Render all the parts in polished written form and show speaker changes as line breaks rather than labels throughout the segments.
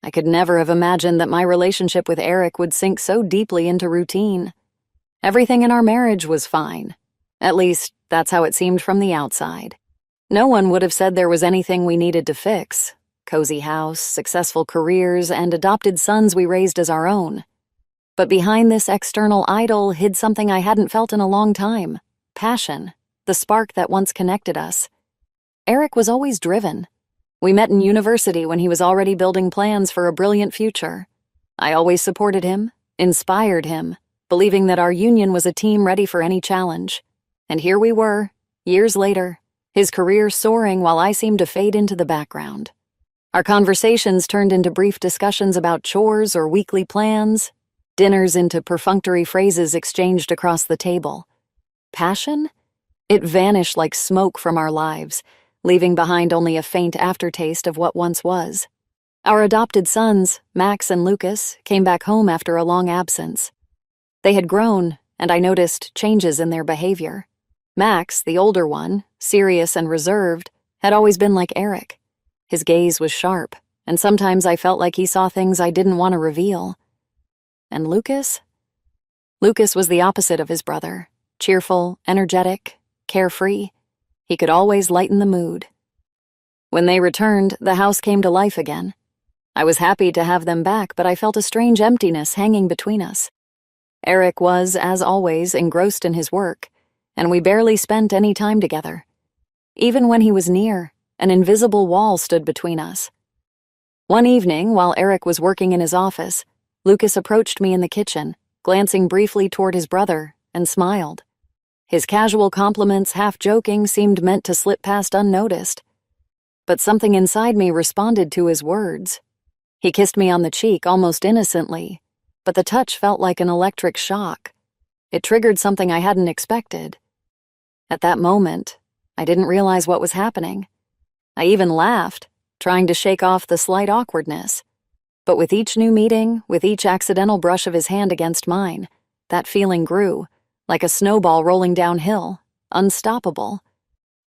I could never have imagined that my relationship with Eric would sink so deeply into routine. Everything in our marriage was fine. At least, that's how it seemed from the outside. No one would have said there was anything we needed to fix. Cozy house, successful careers, and adopted sons we raised as our own. But behind this external idol hid something I hadn't felt in a long time. Passion, the spark that once connected us. Eric was always driven. We met in university when he was already building plans for a brilliant future. I always supported him, inspired him, believing that our union was a team ready for any challenge. And here we were, years later, his career soaring while I seemed to fade into the background. Our conversations turned into brief discussions about chores or weekly plans, dinners into perfunctory phrases exchanged across the table. Passion? It vanished like smoke from our lives, leaving behind only a faint aftertaste of what once was. Our adopted sons, Max and Lucas, came back home after a long absence. They had grown, and I noticed changes in their behavior. Max, the older one, serious and reserved, had always been like Eric. His gaze was sharp, and sometimes I felt like he saw things I didn't want to reveal. And Lucas? Lucas was the opposite of his brother. Cheerful, energetic, carefree. He could always lighten the mood. When they returned, the house came to life again. I was happy to have them back, but I felt a strange emptiness hanging between us. Eric was, as always, engrossed in his work, and we barely spent any time together. Even when he was near, an invisible wall stood between us. One evening, while Eric was working in his office, Lucas approached me in the kitchen, glancing briefly toward his brother, and smiled. His casual compliments, half joking, seemed meant to slip past unnoticed. But something inside me responded to his words. He kissed me on the cheek almost innocently, but the touch felt like an electric shock. It triggered something I hadn't expected. At that moment, I didn't realize what was happening. I even laughed, trying to shake off the slight awkwardness. But with each new meeting, with each accidental brush of his hand against mine, that feeling grew, like a snowball rolling downhill, unstoppable.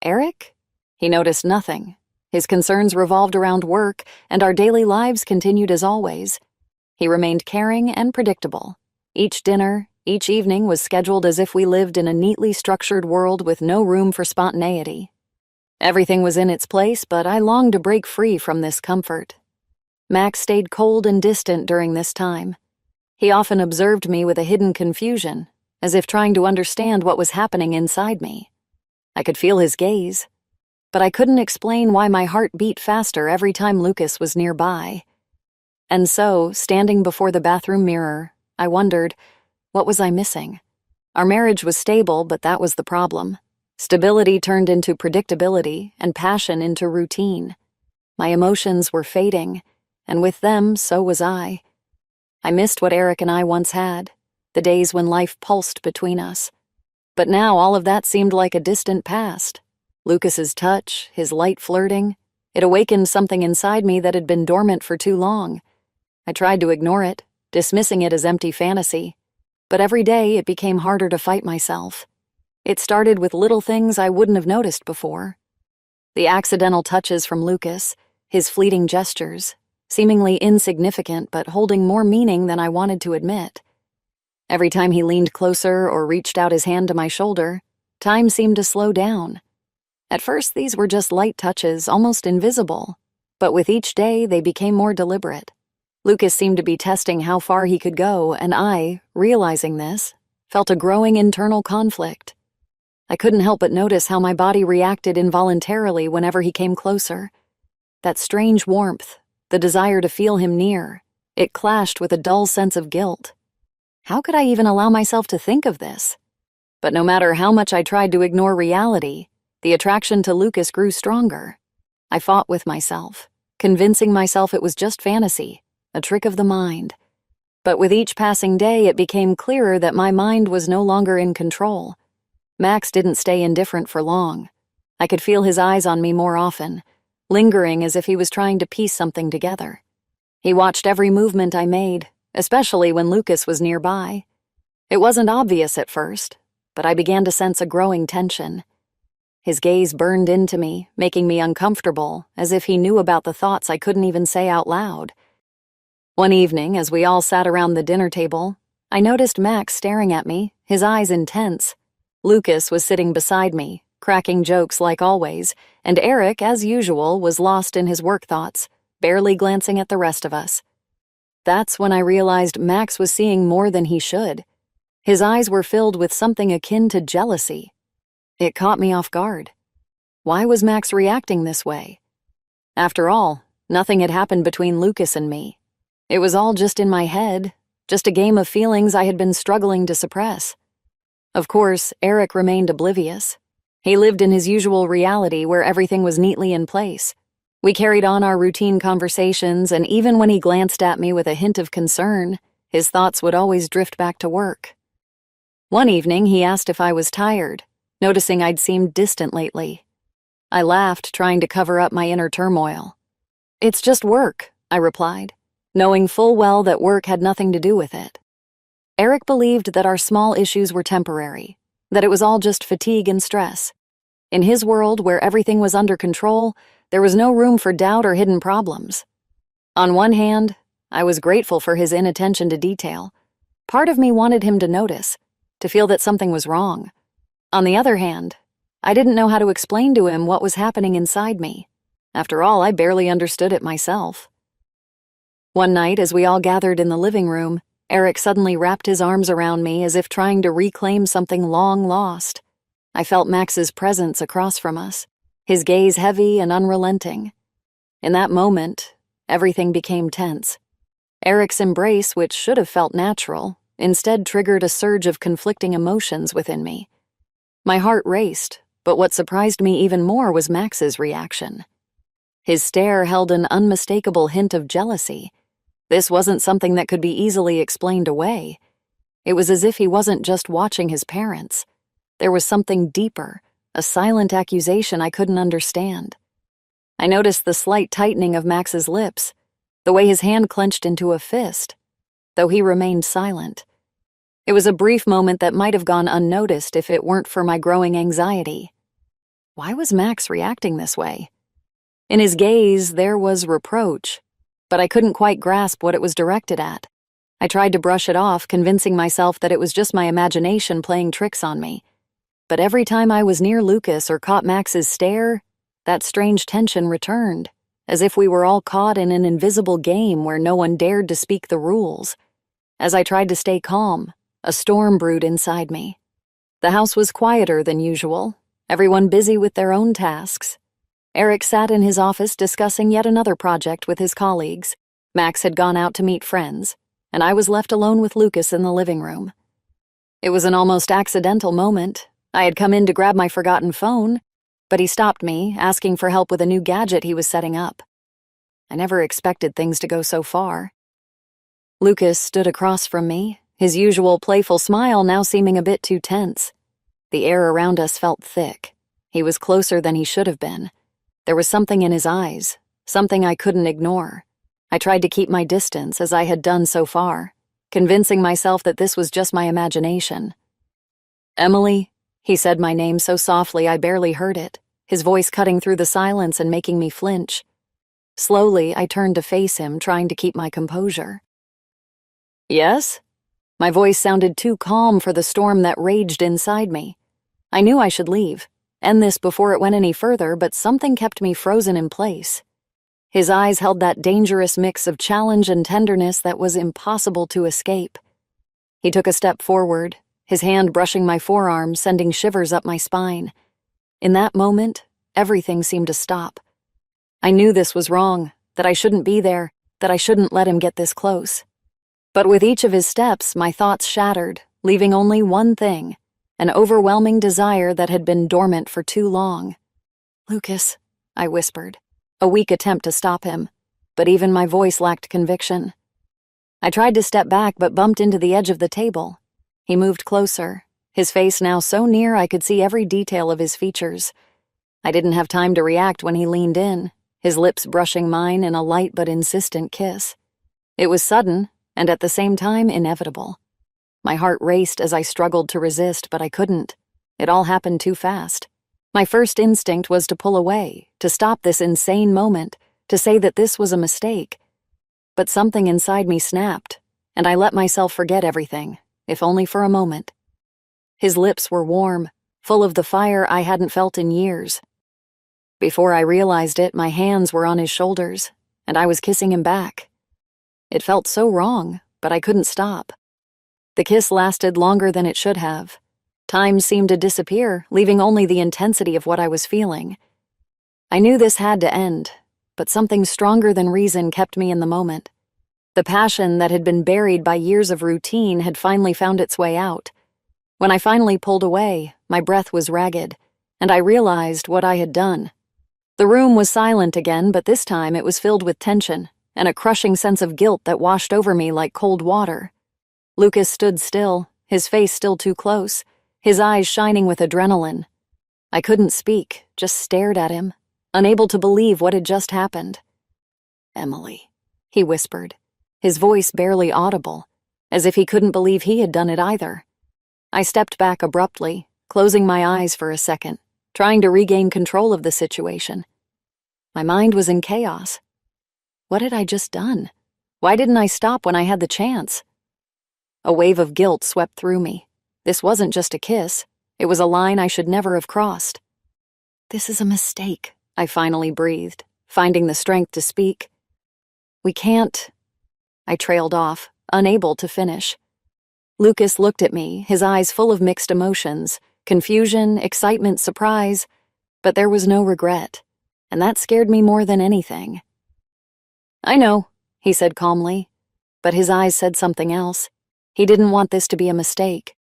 Eric? He noticed nothing. His concerns revolved around work, and our daily lives continued as always. He remained caring and predictable. Each dinner, each evening was scheduled as if we lived in a neatly structured world with no room for spontaneity. Everything was in its place, but I longed to break free from this comfort. Max stayed cold and distant during this time. He often observed me with a hidden confusion, as if trying to understand what was happening inside me. I could feel his gaze, but I couldn't explain why my heart beat faster every time Lucas was nearby. And so, standing before the bathroom mirror, I wondered, what was I missing? Our marriage was stable, but that was the problem. Stability turned into predictability, and passion into routine. My emotions were fading, and with them, so was I. I missed what Eric and I once had, the days when life pulsed between us. But now all of that seemed like a distant past. Lucas's touch, his light flirting, it awakened something inside me that had been dormant for too long. I tried to ignore it, dismissing it as empty fantasy. But every day it became harder to fight myself. It started with little things I wouldn't have noticed before. The accidental touches from Lucas, his fleeting gestures, seemingly insignificant but holding more meaning than I wanted to admit. Every time he leaned closer or reached out his hand to my shoulder, time seemed to slow down. At first, these were just light touches, almost invisible, but with each day, they became more deliberate. Lucas seemed to be testing how far he could go, and I, realizing this, felt a growing internal conflict. I couldn't help but notice how my body reacted involuntarily whenever he came closer. That strange warmth, the desire to feel him near, it clashed with a dull sense of guilt. How could I even allow myself to think of this? But no matter how much I tried to ignore reality, the attraction to Lucas grew stronger. I fought with myself, convincing myself it was just fantasy, a trick of the mind. But with each passing day, it became clearer that my mind was no longer in control. Max didn't stay indifferent for long. I could feel his eyes on me more often, lingering as if he was trying to piece something together. He watched every movement I made, especially when Lucas was nearby. It wasn't obvious at first, but I began to sense a growing tension. His gaze burned into me, making me uncomfortable, as if he knew about the thoughts I couldn't even say out loud. One evening, as we all sat around the dinner table, I noticed Max staring at me, his eyes intense. Lucas was sitting beside me, cracking jokes like always, and Eric, as usual, was lost in his work thoughts, barely glancing at the rest of us. That's when I realized Max was seeing more than he should. His eyes were filled with something akin to jealousy. It caught me off guard. Why was Max reacting this way? After all, nothing had happened between Lucas and me. It was all just in my head, just a game of feelings I had been struggling to suppress. Of course, Eric remained oblivious. He lived in his usual reality where everything was neatly in place. We carried on our routine conversations, and even when he glanced at me with a hint of concern, his thoughts would always drift back to work. One evening, he asked if I was tired, noticing I'd seemed distant lately. I laughed, trying to cover up my inner turmoil. "It's just work," I replied, knowing full well that work had nothing to do with it. Eric believed that our small issues were temporary, that it was all just fatigue and stress. In his world, where everything was under control, there was no room for doubt or hidden problems. On one hand, I was grateful for his inattention to detail. Part of me wanted him to notice, to feel that something was wrong. On the other hand, I didn't know how to explain to him what was happening inside me. After all, I barely understood it myself. One night, as we all gathered in the living room, Eric suddenly wrapped his arms around me as if trying to reclaim something long lost. I felt Max's presence across from us, his gaze heavy and unrelenting. In that moment, everything became tense. Eric's embrace, which should have felt natural, instead triggered a surge of conflicting emotions within me. My heart raced, but what surprised me even more was Max's reaction. His stare held an unmistakable hint of jealousy. This wasn't something that could be easily explained away. It was as if he wasn't just watching his parents. There was something deeper, a silent accusation I couldn't understand. I noticed the slight tightening of Max's lips, the way his hand clenched into a fist, though he remained silent. It was a brief moment that might have gone unnoticed if it weren't for my growing anxiety. Why was Max reacting this way? In his gaze, there was reproach, but I couldn't quite grasp what it was directed at. I tried to brush it off, convincing myself that it was just my imagination playing tricks on me. But every time I was near Lucas or caught Max's stare, that strange tension returned, as if we were all caught in an invisible game where no one dared to speak the rules. As I tried to stay calm, a storm brewed inside me. The house was quieter than usual, everyone busy with their own tasks. Eric sat in his office discussing yet another project with his colleagues. Max had gone out to meet friends, and I was left alone with Lucas in the living room. It was an almost accidental moment. I had come in to grab my forgotten phone, but he stopped me, asking for help with a new gadget he was setting up. I never expected things to go so far. Lucas stood across from me, his usual playful smile now seeming a bit too tense. The air around us felt thick. He was closer than he should have been. There was something in his eyes, something I couldn't ignore. I tried to keep my distance, as I had done so far, convincing myself that this was just my imagination. "Emily," he said my name so softly I barely heard it, his voice cutting through the silence and making me flinch. Slowly, I turned to face him, trying to keep my composure. "Yes?" My voice sounded too calm for the storm that raged inside me. I knew I should leave, end this before it went any further, but something kept me frozen in place. His eyes held that dangerous mix of challenge and tenderness that was impossible to escape. He took a step forward, his hand brushing my forearm, sending shivers up my spine. In that moment, everything seemed to stop. I knew this was wrong, that I shouldn't be there, that I shouldn't let him get this close. But with each of his steps, my thoughts shattered, leaving only one thing, an overwhelming desire that had been dormant for too long. "Lucas," I whispered, a weak attempt to stop him, but even my voice lacked conviction. I tried to step back but bumped into the edge of the table. He moved closer, his face now so near I could see every detail of his features. I didn't have time to react when he leaned in, his lips brushing mine in a light but insistent kiss. It was sudden, and at the same time inevitable. My heart raced as I struggled to resist, but I couldn't. It all happened too fast. My first instinct was to pull away, to stop this insane moment, to say that this was a mistake. But something inside me snapped, and I let myself forget everything, if only for a moment. His lips were warm, full of the fire I hadn't felt in years. Before I realized it, my hands were on his shoulders, and I was kissing him back. It felt so wrong, but I couldn't stop. The kiss lasted longer than it should have. Time seemed to disappear, leaving only the intensity of what I was feeling. I knew this had to end, but something stronger than reason kept me in the moment. The passion that had been buried by years of routine had finally found its way out. When I finally pulled away, my breath was ragged, and I realized what I had done. The room was silent again, but this time it was filled with tension and a crushing sense of guilt that washed over me like cold water. Lucas stood still, his face still too close, his eyes shining with adrenaline. I couldn't speak, just stared at him, unable to believe what had just happened. "Emily," he whispered, his voice barely audible, as if he couldn't believe he had done it either. I stepped back abruptly, closing my eyes for a second, trying to regain control of the situation. My mind was in chaos. What had I just done? Why didn't I stop when I had the chance? A wave of guilt swept through me. This wasn't just a kiss. It was a line I should never have crossed. "This is a mistake," I finally breathed, finding the strength to speak. "We can't—" I trailed off, unable to finish. Lucas looked at me, his eyes full of mixed emotions, confusion, excitement, surprise, but there was no regret, and that scared me more than anything. "I know," he said calmly, but his eyes said something else. He didn't want this to be a mistake.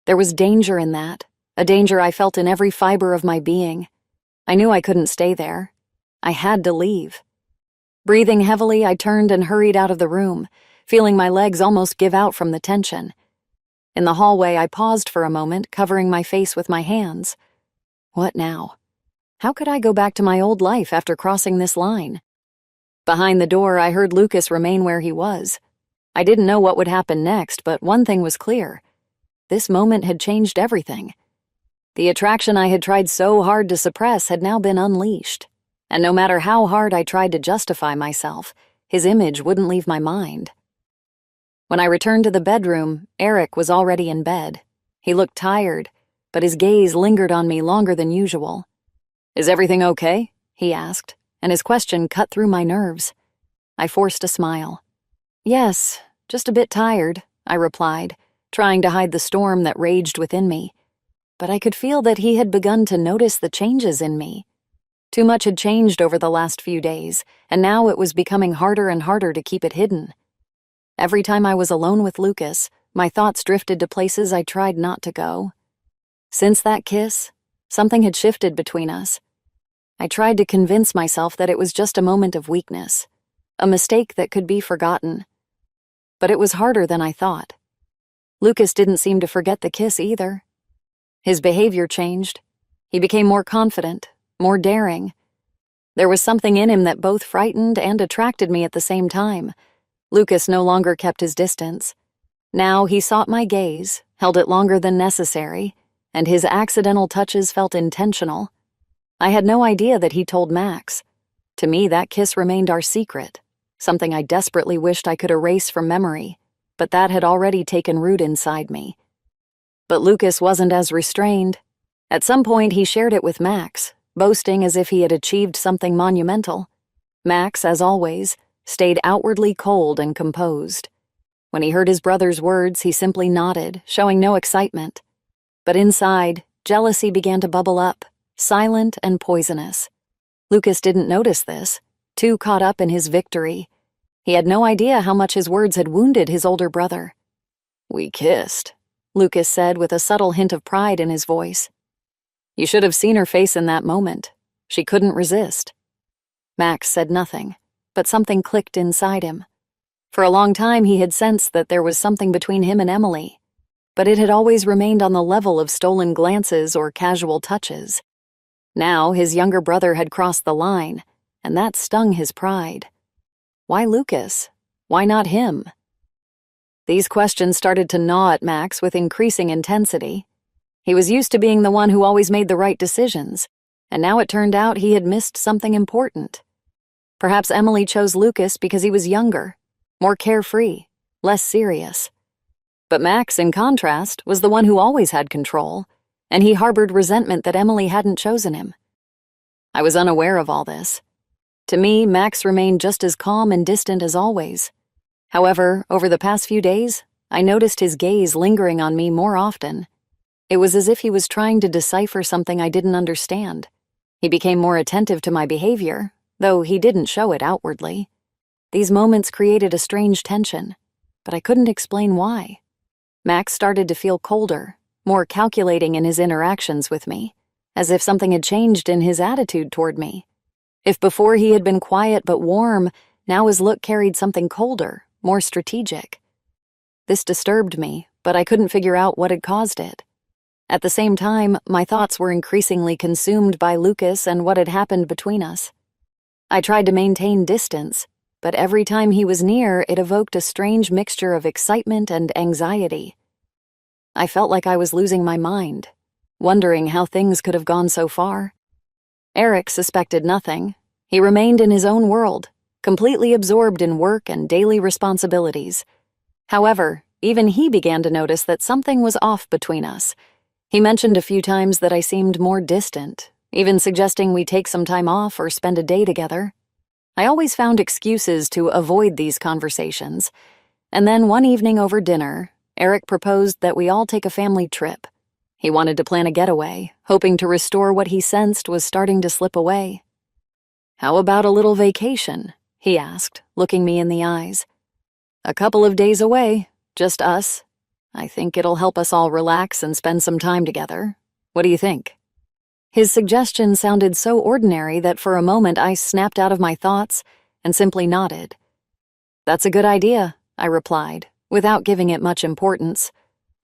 There was danger in that, a danger I felt in every fiber of my being. I knew I couldn't stay there. I had to leave. Breathing heavily, I turned and hurried out of the room, feeling my legs almost give out from the tension. In the hallway, I paused for a moment, covering my face with my hands. What now? How could I go back to my old life after crossing this line? Behind the door, I heard Lucas remain where he was. I didn't know what would happen next, but one thing was clear. This moment had changed everything. The attraction I had tried so hard to suppress had now been unleashed, and no matter how hard I tried to justify myself, his image wouldn't leave my mind. When I returned to the bedroom, Eric was already in bed. He looked tired, but his gaze lingered on me longer than usual. "Is everything okay?" he asked, and his question cut through my nerves. I forced a smile. "Yes, just a bit tired," I replied, trying to hide the storm that raged within me. But I could feel that he had begun to notice the changes in me. Too much had changed over the last few days, and now it was becoming harder and harder to keep it hidden. Every time I was alone with Lucas, my thoughts drifted to places I tried not to go. Since that kiss, something had shifted between us. I tried to convince myself that it was just a moment of weakness, a mistake that could be forgotten. But it was harder than I thought. Lucas didn't seem to forget the kiss either. His behavior changed. He became more confident, more daring. There was something in him that both frightened and attracted me at the same time. Lucas no longer kept his distance. Now he sought my gaze, held it longer than necessary, and his accidental touches felt intentional. I had no idea that he told Max. To me, that kiss remained our secret, something I desperately wished I could erase from memory, but that had already taken root inside me. But Lucas wasn't as restrained. At some point, he shared it with Max, boasting as if he had achieved something monumental. Max, as always, stayed outwardly cold and composed. When he heard his brother's words, he simply nodded, showing no excitement. But inside, jealousy began to bubble up, silent and poisonous. Lucas didn't notice this, too caught up in his victory. He had no idea how much his words had wounded his older brother. "We kissed," Lucas said with a subtle hint of pride in his voice. "You should have seen her face in that moment. She couldn't resist." Max said nothing, but something clicked inside him. For a long time he had sensed that there was something between him and Emily, but it had always remained on the level of stolen glances or casual touches. Now his younger brother had crossed the line, and that stung his pride. Why Lucas? Why not him? These questions started to gnaw at Max with increasing intensity. He was used to being the one who always made the right decisions, and now it turned out he had missed something important. Perhaps Emily chose Lucas because he was younger, more carefree, less serious. But Max, in contrast, was the one who always had control, and he harbored resentment that Emily hadn't chosen him. I was unaware of all this. To me, Max remained just as calm and distant as always. However, over the past few days, I noticed his gaze lingering on me more often. It was as if he was trying to decipher something I didn't understand. He became more attentive to my behavior, though he didn't show it outwardly. These moments created a strange tension, but I couldn't explain why. Max started to feel colder, more calculating in his interactions with me, as if something had changed in his attitude toward me. If before he had been quiet but warm, now his look carried something colder, more strategic. This disturbed me, but I couldn't figure out what had caused it. At the same time, my thoughts were increasingly consumed by Lucas and what had happened between us. I tried to maintain distance, but every time he was near, it evoked a strange mixture of excitement and anxiety. I felt like I was losing my mind, wondering how things could have gone so far. Eric suspected nothing. He remained in his own world, completely absorbed in work and daily responsibilities. However, even he began to notice that something was off between us. He mentioned a few times that I seemed more distant, even suggesting we take some time off or spend a day together. I always found excuses to avoid these conversations, and then one evening over dinner, Eric proposed that we all take a family trip. He wanted to plan a getaway, hoping to restore what he sensed was starting to slip away. "How about a little vacation?" he asked, looking me in the eyes. "A couple of days away, just us. I think it'll help us all relax and spend some time together. What do you think?" His suggestion sounded so ordinary that for a moment I snapped out of my thoughts and simply nodded. "That's a good idea," I replied, without giving it much importance.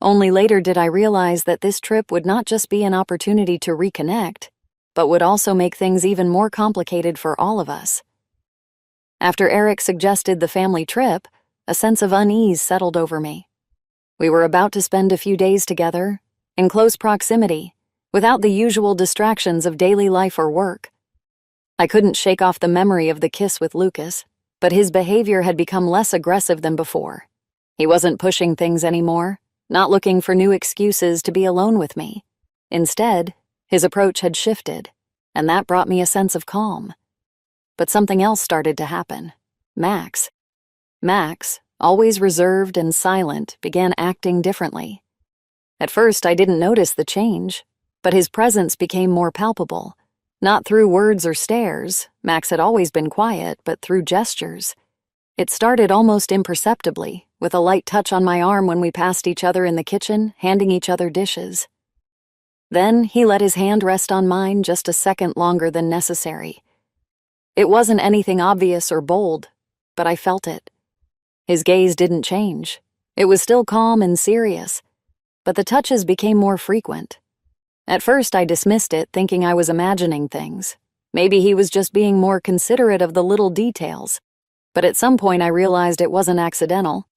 Only later did I realize that this trip would not just be an opportunity to reconnect, but would also make things even more complicated for all of us. After Eric suggested the family trip, a sense of unease settled over me. We were about to spend a few days together, in close proximity, without the usual distractions of daily life or work. I couldn't shake off the memory of the kiss with Lucas, but his behavior had become less aggressive than before. He wasn't pushing things anymore, not looking for new excuses to be alone with me. Instead, his approach had shifted, and that brought me a sense of calm. But something else started to happen. Max, always reserved and silent, began acting differently. At first, I didn't notice the change, but his presence became more palpable. Not through words or stares, Max had always been quiet, but through gestures. It started almost imperceptibly, with a light touch on my arm when we passed each other in the kitchen, handing each other dishes. Then he let his hand rest on mine just a second longer than necessary. It wasn't anything obvious or bold, but I felt it. His gaze didn't change. It was still calm and serious, but the touches became more frequent. At first I dismissed it, thinking I was imagining things. Maybe he was just being more considerate of the little details, but at some point I realized it wasn't accidental.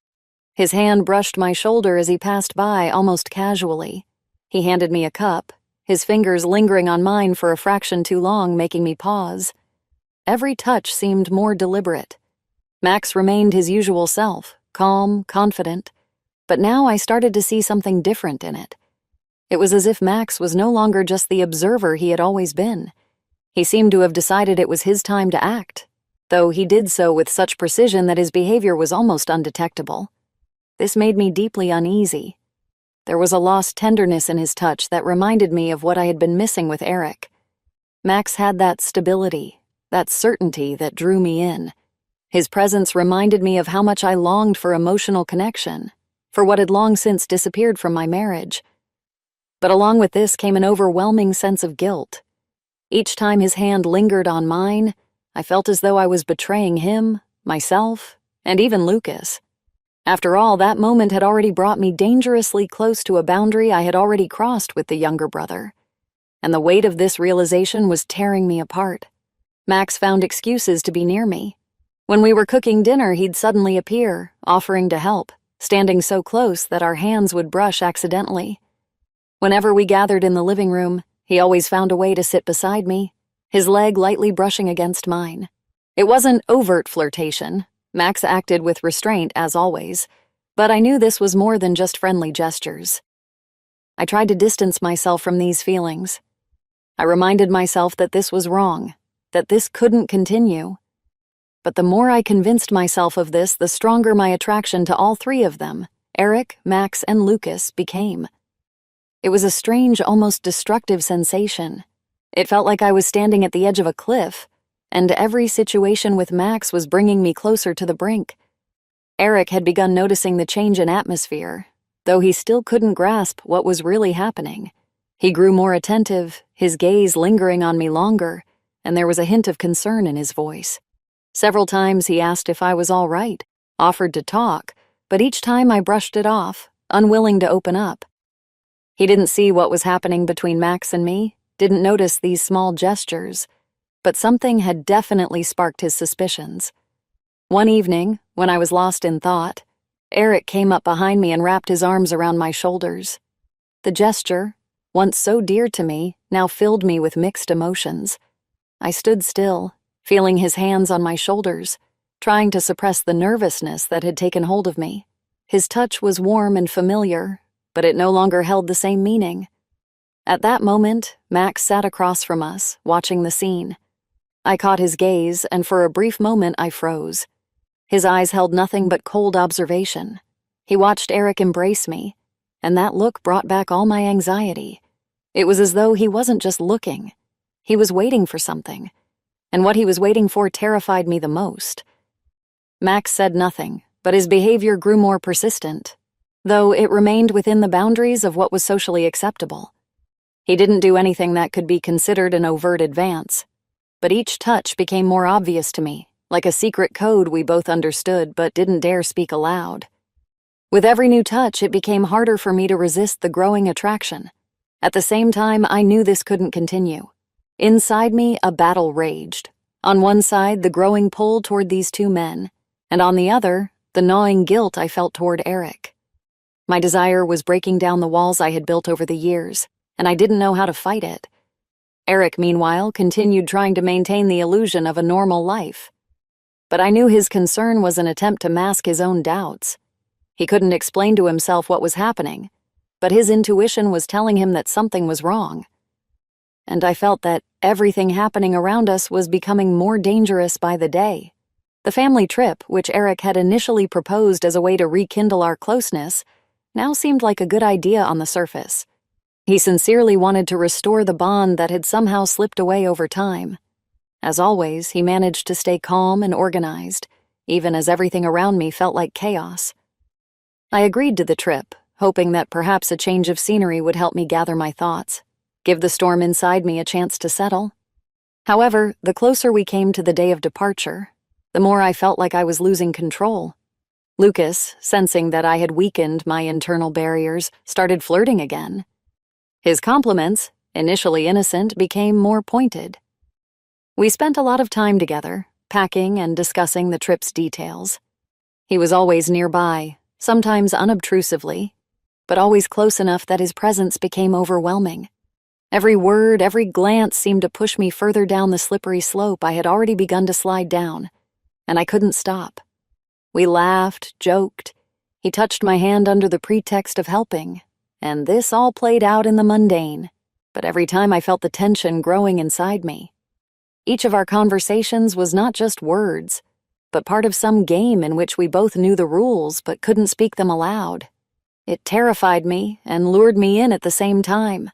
His hand brushed my shoulder as he passed by, almost casually. He handed me a cup, his fingers lingering on mine for a fraction too long, making me pause. Every touch seemed more deliberate. Max remained his usual self, calm, confident, but now I started to see something different in it. It was as if Max was no longer just the observer he had always been. He seemed to have decided it was his time to act, though he did so with such precision that his behavior was almost undetectable. This made me deeply uneasy. There was a lost tenderness in his touch that reminded me of what I had been missing with Eric. Max had that stability, that certainty that drew me in. His presence reminded me of how much I longed for emotional connection, for what had long since disappeared from my marriage. But along with this came an overwhelming sense of guilt. Each time his hand lingered on mine, I felt as though I was betraying him, myself, and even Lucas. After all, that moment had already brought me dangerously close to a boundary I had already crossed with the younger brother. And the weight of this realization was tearing me apart. Max found excuses to be near me. When we were cooking dinner, he'd suddenly appear, offering to help, standing so close that our hands would brush accidentally. Whenever we gathered in the living room, he always found a way to sit beside me, his leg lightly brushing against mine. It wasn't overt flirtation. Max acted with restraint, as always, but I knew this was more than just friendly gestures. I tried to distance myself from these feelings. I reminded myself that this was wrong, that this couldn't continue. But the more I convinced myself of this, the stronger my attraction to all three of them, Eric, Max, and Lucas, became. It was a strange, almost destructive sensation. It felt like I was standing at the edge of a cliff, and every situation with Max was bringing me closer to the brink. Eric had begun noticing the change in atmosphere, though he still couldn't grasp what was really happening. He grew more attentive, his gaze lingering on me longer, and there was a hint of concern in his voice. Several times he asked if I was all right, offered to talk, but each time I brushed it off, unwilling to open up. He didn't see what was happening between Max and me, didn't notice these small gestures, but something had definitely sparked his suspicions. One evening, when I was lost in thought, Eric came up behind me and wrapped his arms around my shoulders. The gesture, once so dear to me, now filled me with mixed emotions. I stood still, feeling his hands on my shoulders, trying to suppress the nervousness that had taken hold of me. His touch was warm and familiar, but it no longer held the same meaning. At that moment, Max sat across from us, watching the scene. I caught his gaze, and for a brief moment I froze. His eyes held nothing but cold observation. He watched Eric embrace me, and that look brought back all my anxiety. It was as though he wasn't just looking. He was waiting for something, and what he was waiting for terrified me the most. Max said nothing, but his behavior grew more persistent, though it remained within the boundaries of what was socially acceptable. He didn't do anything that could be considered an overt advance, but each touch became more obvious to me, like a secret code we both understood but didn't dare speak aloud. With every new touch, it became harder for me to resist the growing attraction. At the same time, I knew this couldn't continue. Inside me, a battle raged. On one side, the growing pull toward these two men, and on the other, the gnawing guilt I felt toward Eric. My desire was breaking down the walls I had built over the years, and I didn't know how to fight it. Eric, meanwhile, continued trying to maintain the illusion of a normal life. But I knew his concern was an attempt to mask his own doubts. He couldn't explain to himself what was happening, but his intuition was telling him that something was wrong. And I felt that everything happening around us was becoming more dangerous by the day. The family trip, which Eric had initially proposed as a way to rekindle our closeness, now seemed like a good idea on the surface. He sincerely wanted to restore the bond that had somehow slipped away over time. As always, he managed to stay calm and organized, even as everything around me felt like chaos. I agreed to the trip, hoping that perhaps a change of scenery would help me gather my thoughts, give the storm inside me a chance to settle. However, the closer we came to the day of departure, the more I felt like I was losing control. Lucas, sensing that I had weakened my internal barriers, started flirting again. His compliments, initially innocent, became more pointed. We spent a lot of time together, packing and discussing the trip's details. He was always nearby, sometimes unobtrusively, but always close enough that his presence became overwhelming. Every word, every glance seemed to push me further down the slippery slope I had already begun to slide down, and I couldn't stop. We laughed, joked. He touched my hand under the pretext of helping, and this all played out in the mundane, but every time I felt the tension growing inside me. Each of our conversations was not just words, but part of some game in which we both knew the rules but couldn't speak them aloud. It terrified me and lured me in at the same time.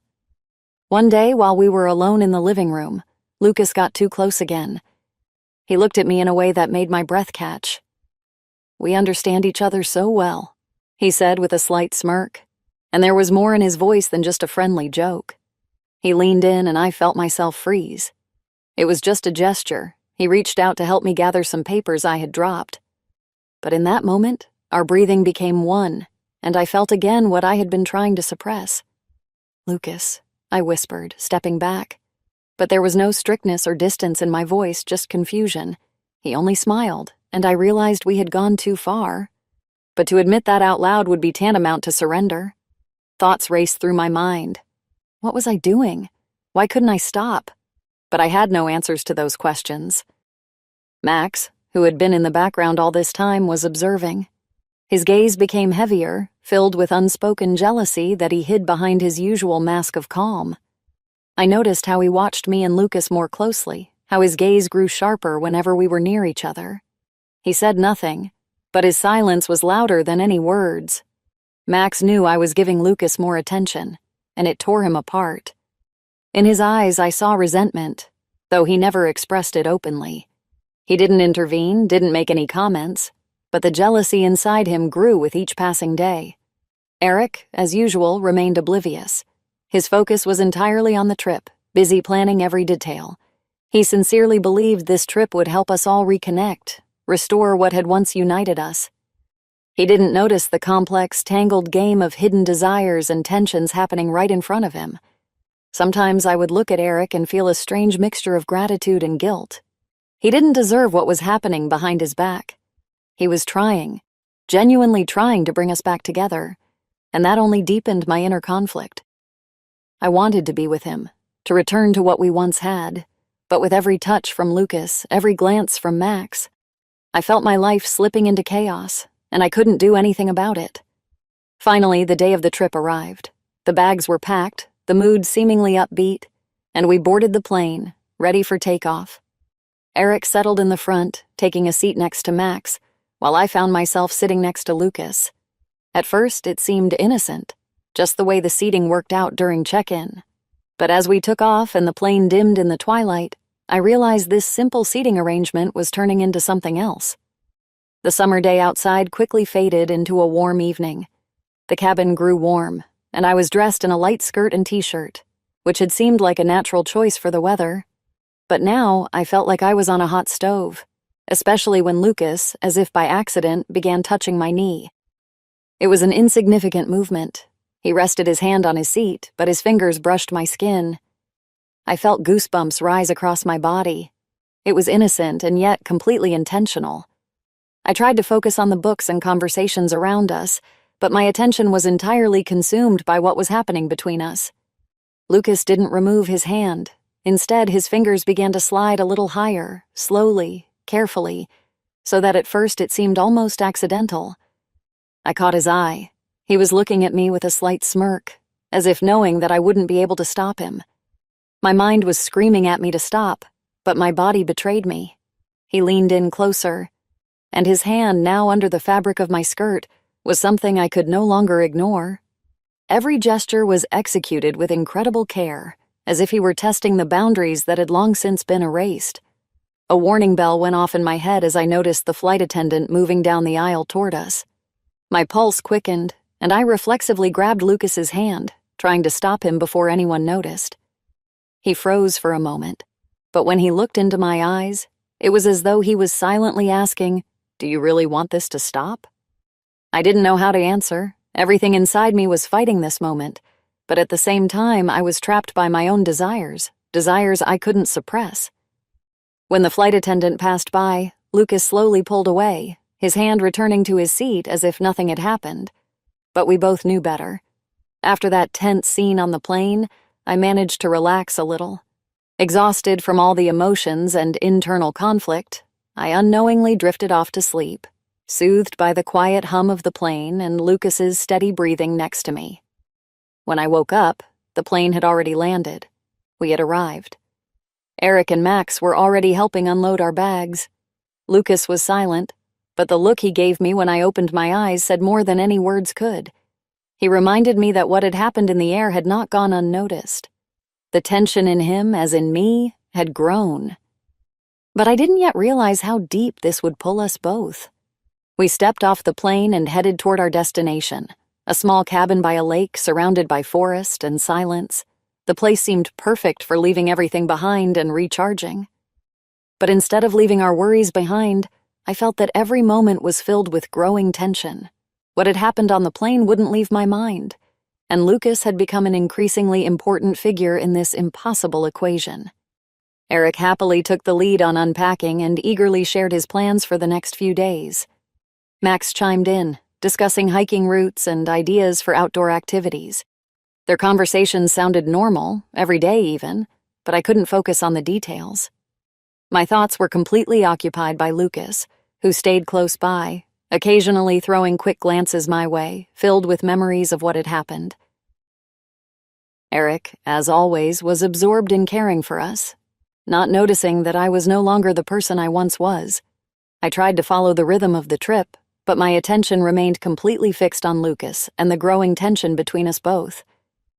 One day, while we were alone in the living room, Lucas got too close again. He looked at me in a way that made my breath catch. "We understand each other so well," he said with a slight smirk, and there was more in his voice than just a friendly joke. He leaned in and I felt myself freeze. It was just a gesture. He reached out to help me gather some papers I had dropped. But in that moment, our breathing became one, and I felt again what I had been trying to suppress. "Lucas," I whispered, stepping back. But there was no strictness or distance in my voice, just confusion. He only smiled, and I realized we had gone too far. But to admit that out loud would be tantamount to surrender. Thoughts raced through my mind. What was I doing? Why couldn't I stop? But I had no answers to those questions. Max, who had been in the background all this time, was observing. His gaze became heavier, filled with unspoken jealousy that he hid behind his usual mask of calm. I noticed how he watched me and Lucas more closely, how his gaze grew sharper whenever we were near each other. He said nothing, but his silence was louder than any words. Max knew I was giving Lucas more attention, and it tore him apart. In his eyes, I saw resentment, though he never expressed it openly. He didn't intervene, didn't make any comments, but the jealousy inside him grew with each passing day. Eric, as usual, remained oblivious. His focus was entirely on the trip, busy planning every detail. He sincerely believed this trip would help us all reconnect, restore what had once united us. He didn't notice the complex, tangled game of hidden desires and tensions happening right in front of him. Sometimes I would look at Eric and feel a strange mixture of gratitude and guilt. He didn't deserve what was happening behind his back. He was trying, genuinely trying to bring us back together, and that only deepened my inner conflict. I wanted to be with him, to return to what we once had, but with every touch from Lucas, every glance from Max, I felt my life slipping into chaos, and I couldn't do anything about it. Finally, the day of the trip arrived. The bags were packed, the mood seemingly upbeat, and we boarded the plane, ready for takeoff. Eric settled in the front, taking a seat next to Max, while I found myself sitting next to Lucas. At first, it seemed innocent, just the way the seating worked out during check-in. But as we took off and the plane dimmed in the twilight, I realized this simple seating arrangement was turning into something else. The summer day outside quickly faded into a warm evening. The cabin grew warm, and I was dressed in a light skirt and t-shirt, which had seemed like a natural choice for the weather. But now I felt like I was on a hot stove, especially when Lucas, as if by accident, began touching my knee. It was an insignificant movement. He rested his hand on his seat, but his fingers brushed my skin. I felt goosebumps rise across my body. It was innocent and yet completely intentional. I tried to focus on the books and conversations around us, but my attention was entirely consumed by what was happening between us. Lucas didn't remove his hand. Instead, his fingers began to slide a little higher, slowly, carefully, so that at first it seemed almost accidental. I caught his eye. He was looking at me with a slight smirk, as if knowing that I wouldn't be able to stop him. My mind was screaming at me to stop, but my body betrayed me. He leaned in closer, and his hand, now under the fabric of my skirt, was something I could no longer ignore. Every gesture was executed with incredible care, as if he were testing the boundaries that had long since been erased. A warning bell went off in my head as I noticed the flight attendant moving down the aisle toward us. My pulse quickened, and I reflexively grabbed Lucas's hand, trying to stop him before anyone noticed. He froze for a moment, but when he looked into my eyes, it was as though he was silently asking, "Do you really want this to stop?" I didn't know how to answer. Everything inside me was fighting this moment, but at the same time I was trapped by my own desires I couldn't suppress. When the flight attendant passed by, Lucas slowly pulled away, his hand returning to his seat as if nothing had happened. But we both knew better. After that tense scene on the plane, I managed to relax a little. Exhausted from all the emotions and internal conflict, I unknowingly drifted off to sleep, soothed by the quiet hum of the plane and Lucas's steady breathing next to me. When I woke up, the plane had already landed. We had arrived. Eric and Max were already helping unload our bags. Lucas was silent, but the look he gave me when I opened my eyes said more than any words could. He reminded me that what had happened in the air had not gone unnoticed. The tension in him, as in me, had grown. But I didn't yet realize how deep this would pull us both. We stepped off the plane and headed toward our destination, a small cabin by a lake surrounded by forest and silence. The place seemed perfect for leaving everything behind and recharging. But instead of leaving our worries behind, I felt that every moment was filled with growing tension. What had happened on the plane wouldn't leave my mind, and Lucas had become an increasingly important figure in this impossible equation. Eric happily took the lead on unpacking and eagerly shared his plans for the next few days. Max chimed in, discussing hiking routes and ideas for outdoor activities. Their conversations sounded normal, every day even, but I couldn't focus on the details. My thoughts were completely occupied by Lucas, who stayed close by, occasionally throwing quick glances my way, filled with memories of what had happened. Eric, as always, was absorbed in caring for us, not noticing that I was no longer the person I once was. I tried to follow the rhythm of the trip, but my attention remained completely fixed on Lucas and the growing tension between us both,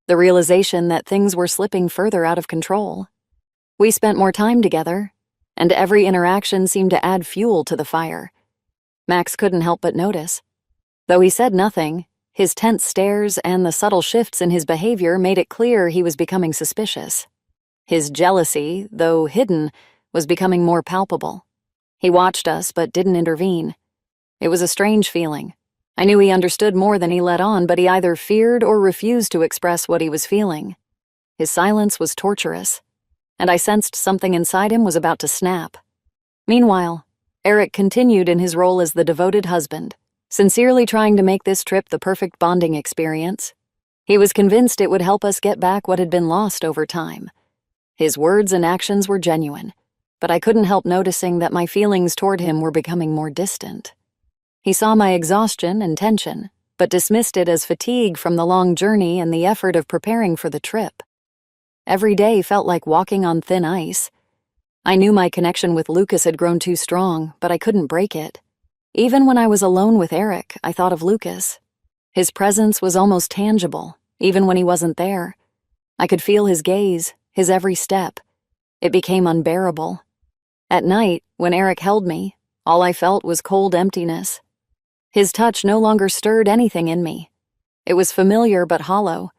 the realization that things were slipping further out of control. We spent more time together, and every interaction seemed to add fuel to the fire. Max couldn't help but notice. Though he said nothing, his tense stares and the subtle shifts in his behavior made it clear he was becoming suspicious. His jealousy, though hidden, was becoming more palpable. He watched us but didn't intervene. It was a strange feeling. I knew he understood more than he let on, but he either feared or refused to express what he was feeling. His silence was torturous, and I sensed something inside him was about to snap. Meanwhile, Eric continued in his role as the devoted husband, sincerely trying to make this trip the perfect bonding experience. He was convinced it would help us get back what had been lost over time. His words and actions were genuine, but I couldn't help noticing that my feelings toward him were becoming more distant. He saw my exhaustion and tension, but dismissed it as fatigue from the long journey and the effort of preparing for the trip. Every day felt like walking on thin ice. I knew my connection with Lucas had grown too strong, but I couldn't break it. Even when I was alone with Eric, I thought of Lucas. His presence was almost tangible, even when he wasn't there. I could feel his gaze, his every step. It became unbearable. At night, when Eric held me, all I felt was cold emptiness. His touch no longer stirred anything in me. It was familiar but hollow.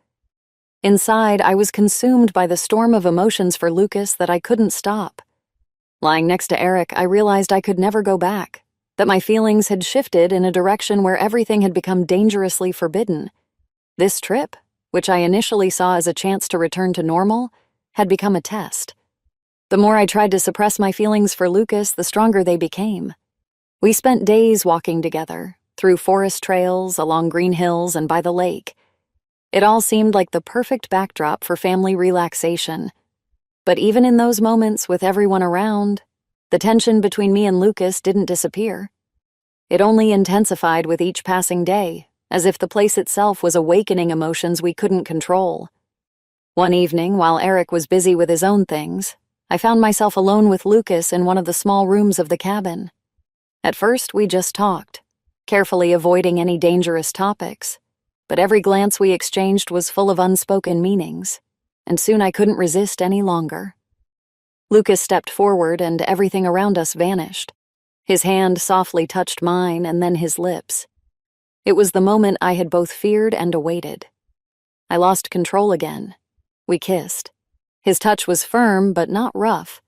Inside, I was consumed by the storm of emotions for Lucas that I couldn't stop. Lying next to Eric, I realized I could never go back, that my feelings had shifted in a direction where everything had become dangerously forbidden. This trip, which I initially saw as a chance to return to normal, had become a test. The more I tried to suppress my feelings for Lucas, the stronger they became. We spent days walking together, through forest trails, along green hills, and by the lake. It all seemed like the perfect backdrop for family relaxation. But even in those moments with everyone around, the tension between me and Lucas didn't disappear. It only intensified with each passing day, as if the place itself was awakening emotions we couldn't control. One evening, while Eric was busy with his own things, I found myself alone with Lucas in one of the small rooms of the cabin. At first, we just talked, carefully avoiding any dangerous topics, but every glance we exchanged was full of unspoken meanings, and soon I couldn't resist any longer. Lucas stepped forward and everything around us vanished. His hand softly touched mine and then his lips. It was the moment I had both feared and awaited. I lost control again. We kissed. His touch was firm but not rough,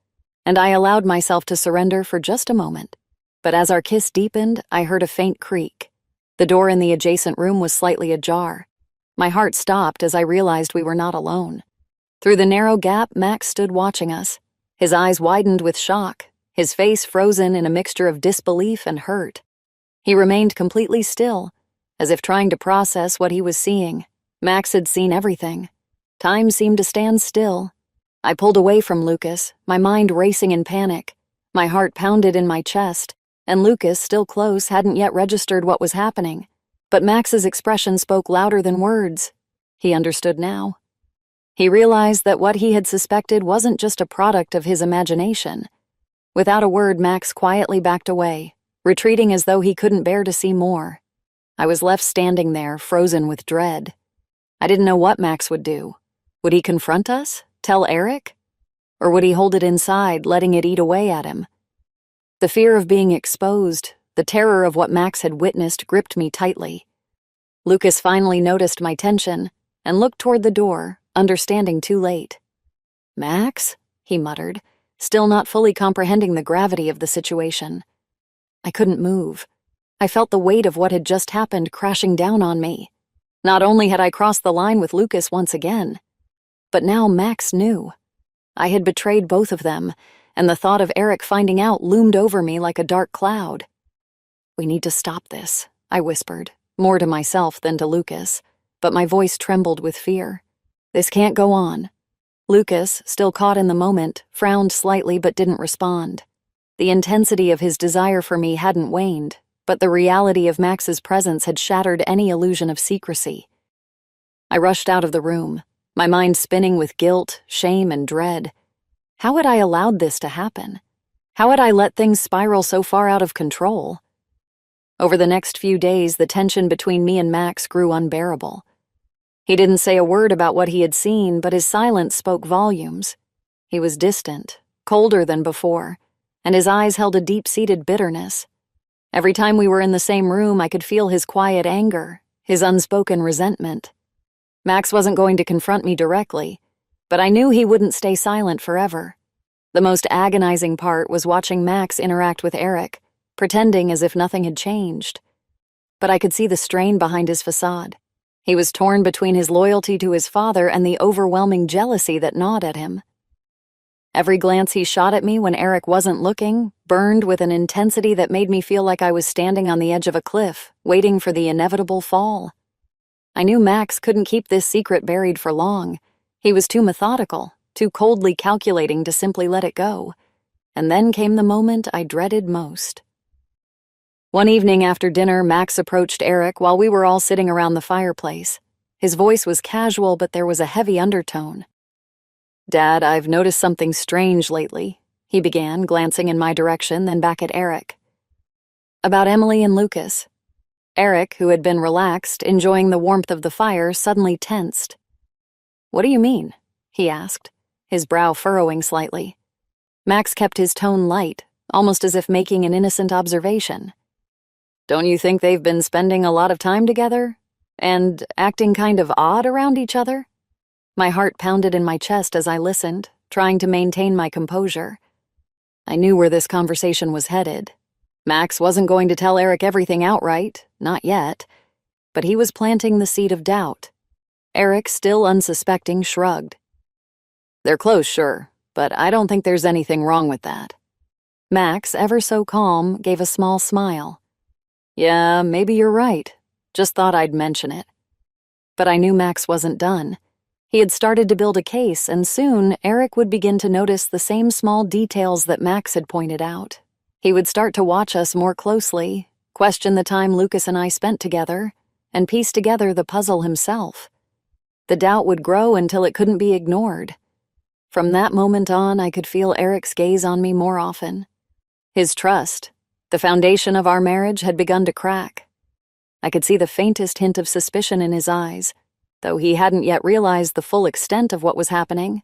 and I allowed myself to surrender for just a moment. But as our kiss deepened, I heard a faint creak. The door in the adjacent room was slightly ajar. My heart stopped as I realized we were not alone. Through the narrow gap, Max stood watching us. His eyes widened with shock, his face frozen in a mixture of disbelief and hurt. He remained completely still, as if trying to process what he was seeing. Max had seen everything. Time seemed to stand still. I pulled away from Lucas, my mind racing in panic. My heart pounded in my chest, and Lucas, still close, hadn't yet registered what was happening. But Max's expression spoke louder than words. He understood now. He realized that what he had suspected wasn't just a product of his imagination. Without a word, Max quietly backed away, retreating as though he couldn't bear to see more. I was left standing there, frozen with dread. I didn't know what Max would do. Would he confront us? Tell Eric? Or would he hold it inside, letting it eat away at him? The fear of being exposed, the terror of what Max had witnessed gripped me tightly. Lucas finally noticed my tension and looked toward the door, understanding too late. "Max?" he muttered, still not fully comprehending the gravity of the situation. I couldn't move. I felt the weight of what had just happened crashing down on me. Not only had I crossed the line with Lucas once again, but now Max knew. I had betrayed both of them, and the thought of Eric finding out loomed over me like a dark cloud. "We need to stop this," I whispered, more to myself than to Lucas, but my voice trembled with fear. "This can't go on." Lucas, still caught in the moment, frowned slightly but didn't respond. The intensity of his desire for me hadn't waned, but the reality of Max's presence had shattered any illusion of secrecy. I rushed out of the room, my mind spinning with guilt, shame, and dread. How had I allowed this to happen? How had I let things spiral so far out of control? Over the next few days, the tension between me and Max grew unbearable. He didn't say a word about what he had seen, but his silence spoke volumes. He was distant, colder than before, and his eyes held a deep-seated bitterness. Every time we were in the same room, I could feel his quiet anger, his unspoken resentment. Max wasn't going to confront me directly, but I knew he wouldn't stay silent forever. The most agonizing part was watching Max interact with Eric, pretending as if nothing had changed. But I could see the strain behind his facade. He was torn between his loyalty to his father and the overwhelming jealousy that gnawed at him. Every glance he shot at me when Eric wasn't looking burned with an intensity that made me feel like I was standing on the edge of a cliff, waiting for the inevitable fall. I knew Max couldn't keep this secret buried for long. He was too methodical, too coldly calculating to simply let it go. And then came the moment I dreaded most. One evening after dinner, Max approached Eric while we were all sitting around the fireplace. His voice was casual, but there was a heavy undertone. "Dad, I've noticed something strange lately," he began, glancing in my direction, then back at Eric. "About Emily and Lucas." Eric, who had been relaxed, enjoying the warmth of the fire, suddenly tensed. "What do you mean?" he asked, his brow furrowing slightly. Max kept his tone light, almost as if making an innocent observation. "Don't you think they've been spending a lot of time together? And acting kind of odd around each other?" My heart pounded in my chest as I listened, trying to maintain my composure. I knew where this conversation was headed. Max wasn't going to tell Eric everything outright, not yet, but he was planting the seed of doubt. Eric, still unsuspecting, shrugged. "They're close, sure, but I don't think there's anything wrong with that." Max, ever so calm, gave a small smile. "Yeah, maybe you're right. Just thought I'd mention it." But I knew Max wasn't done. He had started to build a case, and soon Eric would begin to notice the same small details that Max had pointed out. He would start to watch us more closely, question the time Lucas and I spent together, and piece together the puzzle himself. The doubt would grow until it couldn't be ignored. From that moment on, I could feel Eric's gaze on me more often. His trust, the foundation of our marriage, had begun to crack. I could see the faintest hint of suspicion in his eyes, though he hadn't yet realized the full extent of what was happening.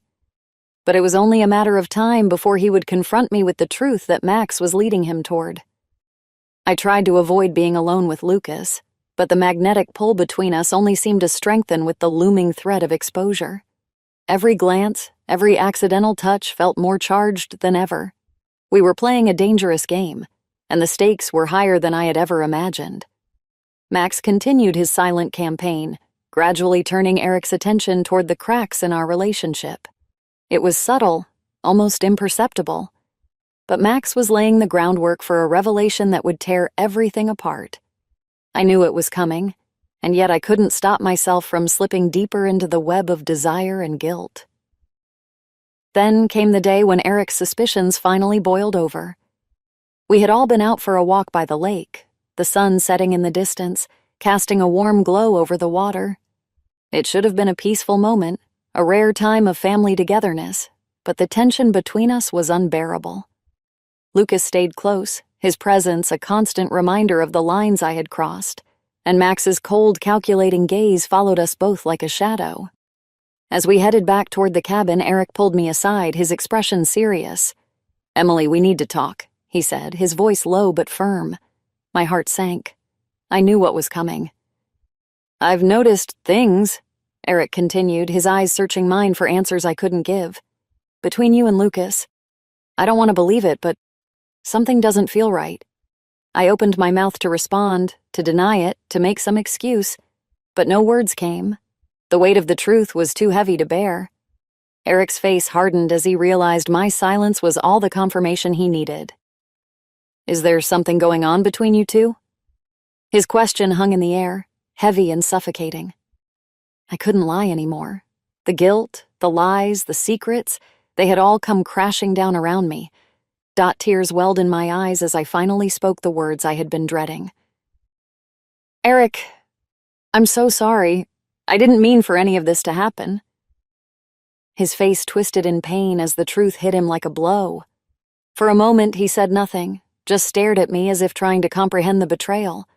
But it was only a matter of time before he would confront me with the truth that Max was leading him toward. I tried to avoid being alone with Lucas, but the magnetic pull between us only seemed to strengthen with the looming threat of exposure. Every glance, every accidental touch felt more charged than ever. We were playing a dangerous game, and the stakes were higher than I had ever imagined. Max continued his silent campaign, gradually turning Eric's attention toward the cracks in our relationship. It was subtle, almost imperceptible, but Max was laying the groundwork for a revelation that would tear everything apart. I knew it was coming, and yet I couldn't stop myself from slipping deeper into the web of desire and guilt. Then came the day when Eric's suspicions finally boiled over. We had all been out for a walk by the lake, the sun setting in the distance, casting a warm glow over the water. It should have been a peaceful moment, a rare time of family togetherness, but the tension between us was unbearable. Lucas stayed close, his presence a constant reminder of the lines I had crossed, and Max's cold, calculating gaze followed us both like a shadow. As we headed back toward the cabin, Eric pulled me aside, his expression serious. "Emily, we need to talk," he said, his voice low but firm. My heart sank. I knew what was coming. "I've noticed things," Eric continued, his eyes searching mine for answers I couldn't give. "Between you and Lucas, I don't want to believe it, but something doesn't feel right." I opened my mouth to respond, to deny it, to make some excuse, but no words came. The weight of the truth was too heavy to bear. Eric's face hardened as he realized my silence was all the confirmation he needed. "Is there something going on between you two?" His question hung in the air, heavy and suffocating. I couldn't lie anymore. The guilt, the lies, the secrets, they had all come crashing down around me. Tears welled in my eyes as I finally spoke the words I had been dreading. "Eric, I'm so sorry. I didn't mean for any of this to happen." His face twisted in pain as the truth hit him like a blow. For a moment, he said nothing, just stared at me as if trying to comprehend the betrayal.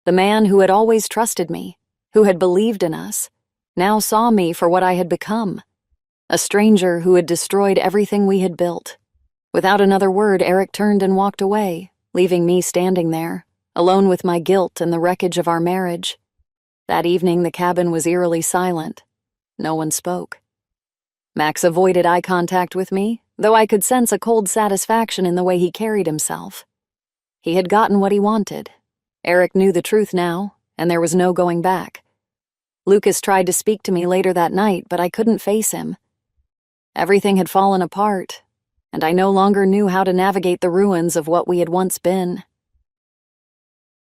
The man who had always trusted me, who had believed in us, now saw me for what I had become. A stranger who had destroyed everything we had built. Without another word, Eric turned and walked away, leaving me standing there, alone with my guilt and the wreckage of our marriage. That evening, the cabin was eerily silent. No one spoke. Max avoided eye contact with me, though I could sense a cold satisfaction in the way he carried himself. He had gotten what he wanted. Eric knew the truth now, and there was no going back. Lucas tried to speak to me later that night, but I couldn't face him. Everything had fallen apart, and I no longer knew how to navigate the ruins of what we had once been.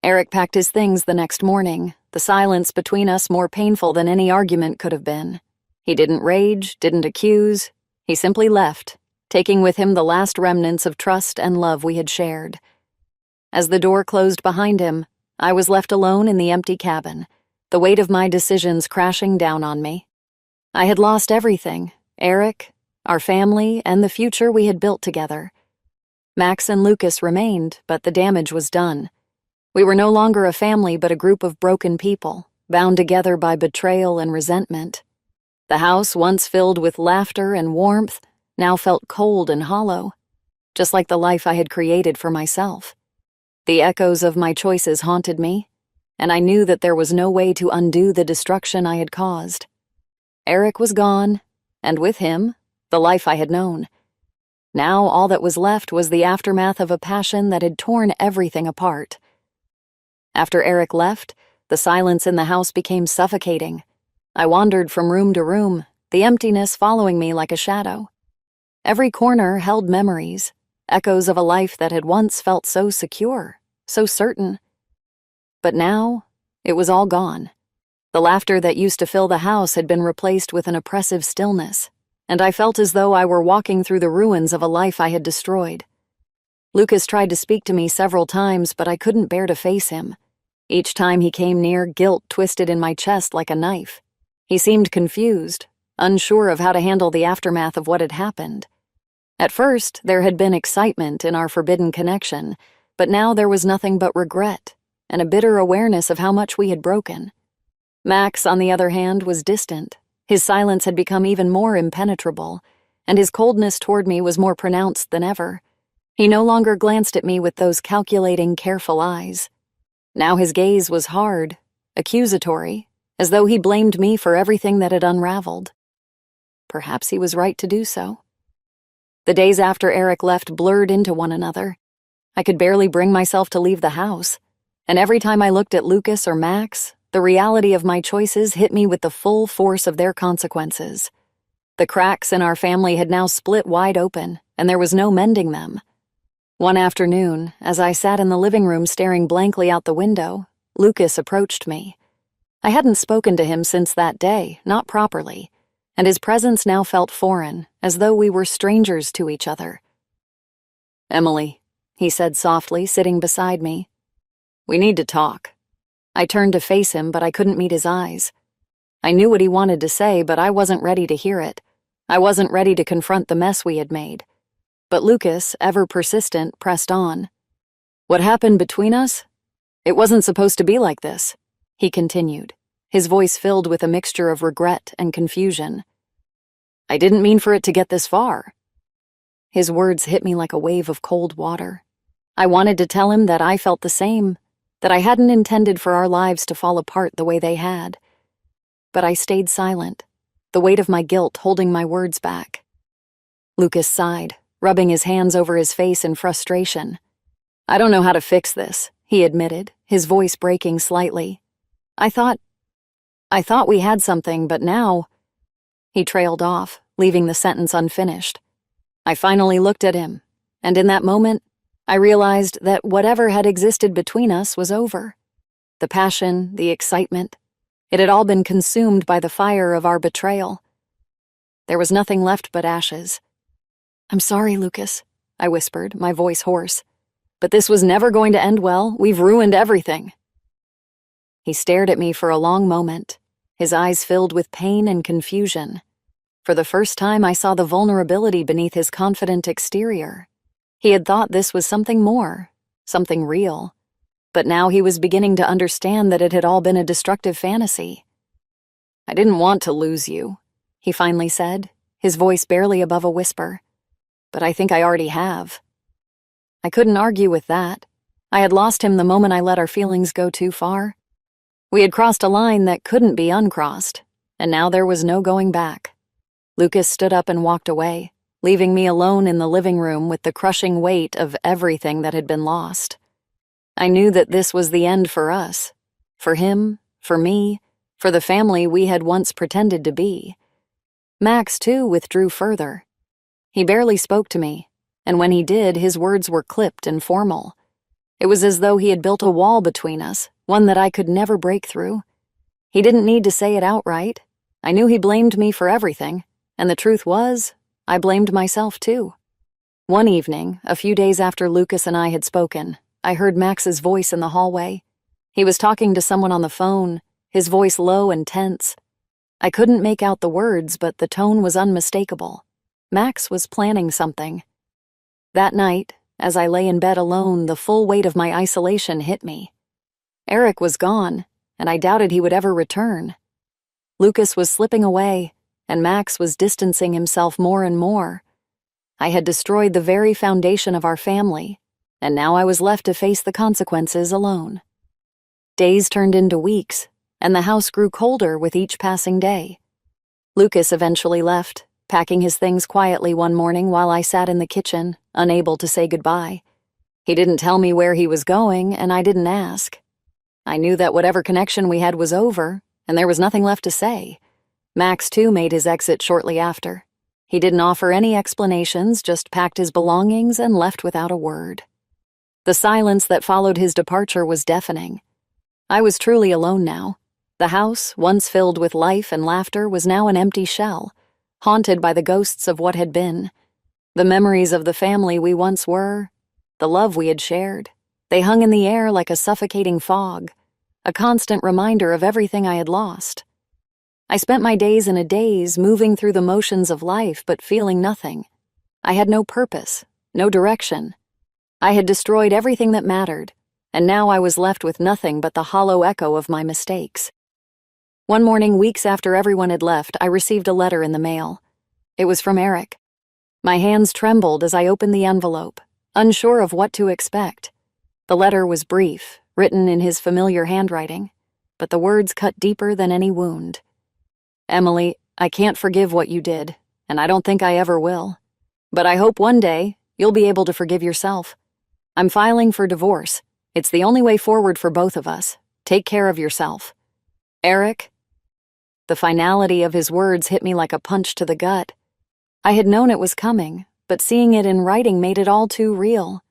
Eric packed his things the next morning, the silence between us more painful than any argument could have been. He didn't rage, didn't accuse. He simply left, taking with him the last remnants of trust and love we had shared. As the door closed behind him, I was left alone in the empty cabin, the weight of my decisions crashing down on me. I had lost everything: Eric, our family, and the future we had built together. Max and Lucas remained, but the damage was done. We were no longer a family but a group of broken people, bound together by betrayal and resentment. The house, once filled with laughter and warmth, now felt cold and hollow, just like the life I had created for myself. The echoes of my choices haunted me, and I knew that there was no way to undo the destruction I had caused. Eric was gone, and with him, the life I had known. Now all that was left was the aftermath of a passion that had torn everything apart. After Eric left, the silence in the house became suffocating. I wandered from room to room, the emptiness following me like a shadow. Every corner held memories, echoes of a life that had once felt so secure, so certain. But now, it was all gone. The laughter that used to fill the house had been replaced with an oppressive stillness, and I felt as though I were walking through the ruins of a life I had destroyed. Lucas tried to speak to me several times, but I couldn't bear to face him. Each time he came near, guilt twisted in my chest like a knife. He seemed confused, unsure of how to handle the aftermath of what had happened. At first, there had been excitement in our forbidden connection, but now there was nothing but regret and a bitter awareness of how much we had broken. Max, on the other hand, was distant. His silence had become even more impenetrable, and his coldness toward me was more pronounced than ever. He no longer glanced at me with those calculating, careful eyes. Now his gaze was hard, accusatory, as though he blamed me for everything that had unraveled. Perhaps he was right to do so. The days after Eric left blurred into one another. I could barely bring myself to leave the house, and every time I looked at Lucas or Max, the reality of my choices hit me with the full force of their consequences. The cracks in our family had now split wide open, and there was no mending them. One afternoon, as I sat in the living room staring blankly out the window, Lucas approached me. I hadn't spoken to him since that day, not properly, and his presence now felt foreign, as though we were strangers to each other. "Emily," he said softly, sitting beside me. "We need to talk." I turned to face him, but I couldn't meet his eyes. I knew what he wanted to say, but I wasn't ready to hear it. I wasn't ready to confront the mess we had made. But Lucas, ever persistent, pressed on. "What happened between us? It wasn't supposed to be like this," he continued, his voice filled with a mixture of regret and confusion. "I didn't mean for it to get this far." His words hit me like a wave of cold water. I wanted to tell him that I felt the same, that I hadn't intended for our lives to fall apart the way they had. But I stayed silent, the weight of my guilt holding my words back. Lucas sighed, rubbing his hands over his face in frustration. "I don't know how to fix this," he admitted, his voice breaking slightly. I thought we had something, but now—" He trailed off, leaving the sentence unfinished. I finally looked at him, and in that moment, I realized that whatever had existed between us was over. The passion, the excitement, it had all been consumed by the fire of our betrayal. There was nothing left but ashes. "I'm sorry, Lucas," I whispered, my voice hoarse. "But this was never going to end well. We've ruined everything." He stared at me for a long moment, his eyes filled with pain and confusion. For the first time, I saw the vulnerability beneath his confident exterior. He had thought this was something more, something real. But now he was beginning to understand that it had all been a destructive fantasy. "I didn't want to lose you," he finally said, his voice barely above a whisper. "But I think I already have." I couldn't argue with that. I had lost him the moment I let our feelings go too far. We had crossed a line that couldn't be uncrossed, and now there was no going back. Lucas stood up and walked away, leaving me alone in the living room with the crushing weight of everything that had been lost. I knew that this was the end for us, for him, for me, for the family we had once pretended to be. Max, too, withdrew further. He barely spoke to me, and when he did, his words were clipped and formal. It was as though he had built a wall between us, one that I could never break through. He didn't need to say it outright. I knew he blamed me for everything, and the truth was, I blamed myself too. One evening, a few days after Lucas and I had spoken, I heard Max's voice in the hallway. He was talking to someone on the phone, his voice low and tense. I couldn't make out the words, but the tone was unmistakable. Max was planning something. That night, as I lay in bed alone, the full weight of my isolation hit me. Eric was gone, and I doubted he would ever return. Lucas was slipping away, and Max was distancing himself more and more. I had destroyed the very foundation of our family, and now I was left to face the consequences alone. Days turned into weeks, and the house grew colder with each passing day. Lucas eventually left, packing his things quietly one morning while I sat in the kitchen, unable to say goodbye. He didn't tell me where he was going, and I didn't ask. I knew that whatever connection we had was over, and there was nothing left to say. Max, too, made his exit shortly after. He didn't offer any explanations, just packed his belongings and left without a word. The silence that followed his departure was deafening. I was truly alone now. The house, once filled with life and laughter, was now an empty shell, haunted by the ghosts of what had been. The memories of the family we once were, the love we had shared, they hung in the air like a suffocating fog, a constant reminder of everything I had lost. I spent my days in a daze, moving through the motions of life but feeling nothing. I had no purpose, no direction. I had destroyed everything that mattered, and now I was left with nothing but the hollow echo of my mistakes. One morning, weeks after everyone had left, I received a letter in the mail. It was from Eric. My hands trembled as I opened the envelope, unsure of what to expect. The letter was brief, written in his familiar handwriting, but the words cut deeper than any wound. "Emily, I can't forgive what you did, and I don't think I ever will. But I hope one day you'll be able to forgive yourself. I'm filing for divorce. It's the only way forward for both of us. Take care of yourself. Eric." The finality of his words hit me like a punch to the gut. I had known it was coming, but seeing it in writing made it all too real.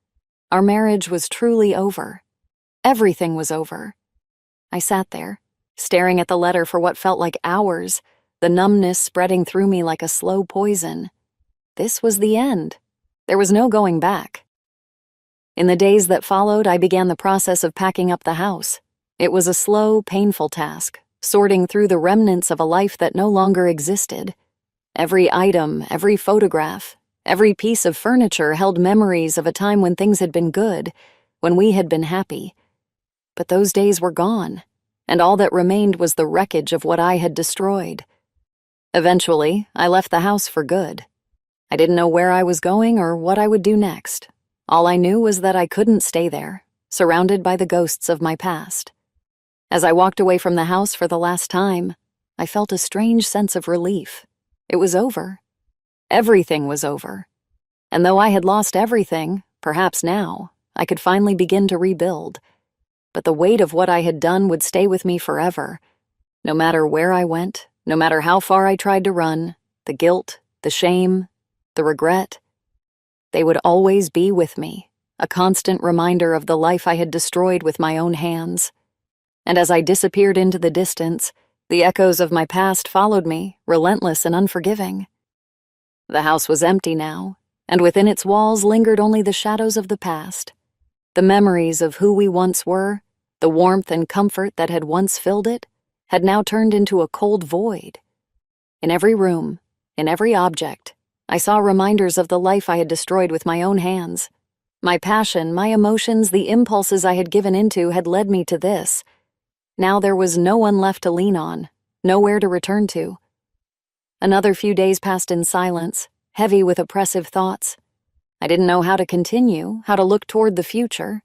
Our marriage was truly over. Everything was over. I sat there, staring at the letter for what felt like hours, the numbness spreading through me like a slow poison. This was the end. There was no going back. In the days that followed, I began the process of packing up the house. It was a slow, painful task, sorting through the remnants of a life that no longer existed. Every item, every photograph, every piece of furniture held memories of a time when things had been good, when we had been happy. But those days were gone, and all that remained was the wreckage of what I had destroyed. Eventually, I left the house for good. I didn't know where I was going or what I would do next. All I knew was that I couldn't stay there, surrounded by the ghosts of my past. As I walked away from the house for the last time, I felt a strange sense of relief. It was over. Everything was over. And though I had lost everything, perhaps now, I could finally begin to rebuild. But the weight of what I had done would stay with me forever. No matter where I went, no matter how far I tried to run, the guilt, the shame, the regret, they would always be with me, a constant reminder of the life I had destroyed with my own hands. And as I disappeared into the distance, the echoes of my past followed me, relentless and unforgiving. The house was empty now, and within its walls lingered only the shadows of the past. The memories of who we once were, the warmth and comfort that had once filled it, had now turned into a cold void. In every room, in every object, I saw reminders of the life I had destroyed with my own hands. My passion, my emotions, the impulses I had given into had led me to this. Now there was no one left to lean on, nowhere to return to. Another few days passed in silence, heavy with oppressive thoughts. I didn't know how to continue, how to look toward the future.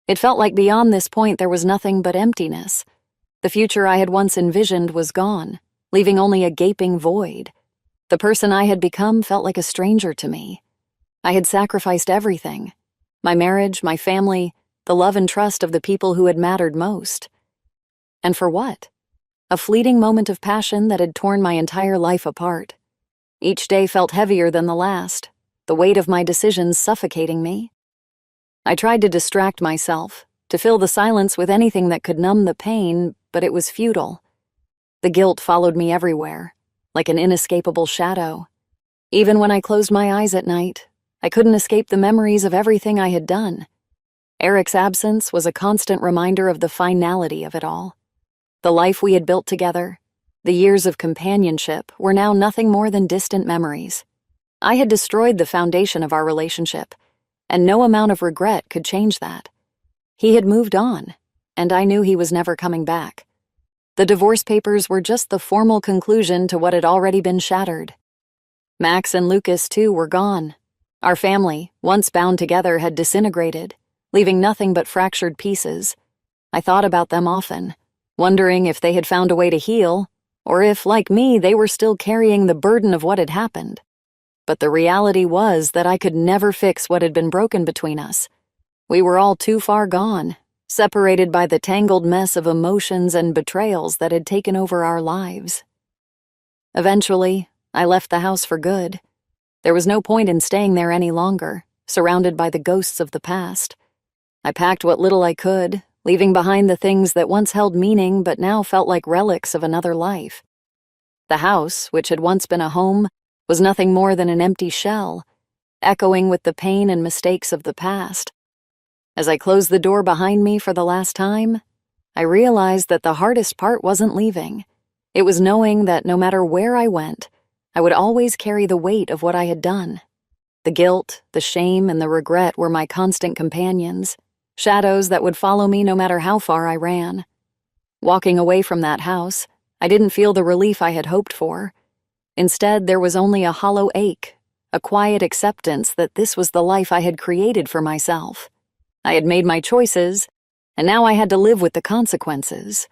It felt like beyond this point there was nothing but emptiness. The future I had once envisioned was gone, leaving only a gaping void. The person I had become felt like a stranger to me. I had sacrificed everything: my marriage, my family, the love and trust of the people who had mattered most. And for what? A fleeting moment of passion that had torn my entire life apart. Each day felt heavier than the last, the weight of my decisions suffocating me. I tried to distract myself, to fill the silence with anything that could numb the pain, but it was futile. The guilt followed me everywhere, like an inescapable shadow. Even when I closed my eyes at night, I couldn't escape the memories of everything I had done. Eric's absence was a constant reminder of the finality of it all. The life we had built together, the years of companionship, were now nothing more than distant memories. I had destroyed the foundation of our relationship, and no amount of regret could change that. He had moved on, and I knew he was never coming back. The divorce papers were just the formal conclusion to what had already been shattered. Max and Lucas, too, were gone. Our family, once bound together, had disintegrated, leaving nothing but fractured pieces. I thought about them often, wondering if they had found a way to heal, or if, like me, they were still carrying the burden of what had happened. But the reality was that I could never fix what had been broken between us. We were all too far gone, separated by the tangled mess of emotions and betrayals that had taken over our lives. Eventually, I left the house for good. There was no point in staying there any longer, surrounded by the ghosts of the past. I packed what little I could, leaving behind the things that once held meaning but now felt like relics of another life. The house, which had once been a home, was nothing more than an empty shell, echoing with the pain and mistakes of the past. As I closed the door behind me for the last time, I realized that the hardest part wasn't leaving. It was knowing that no matter where I went, I would always carry the weight of what I had done. The guilt, the shame, and the regret were my constant companions, shadows that would follow me no matter how far I ran. Walking away from that house, I didn't feel the relief I had hoped for. Instead, there was only a hollow ache, a quiet acceptance that this was the life I had created for myself. I had made my choices, and now I had to live with the consequences.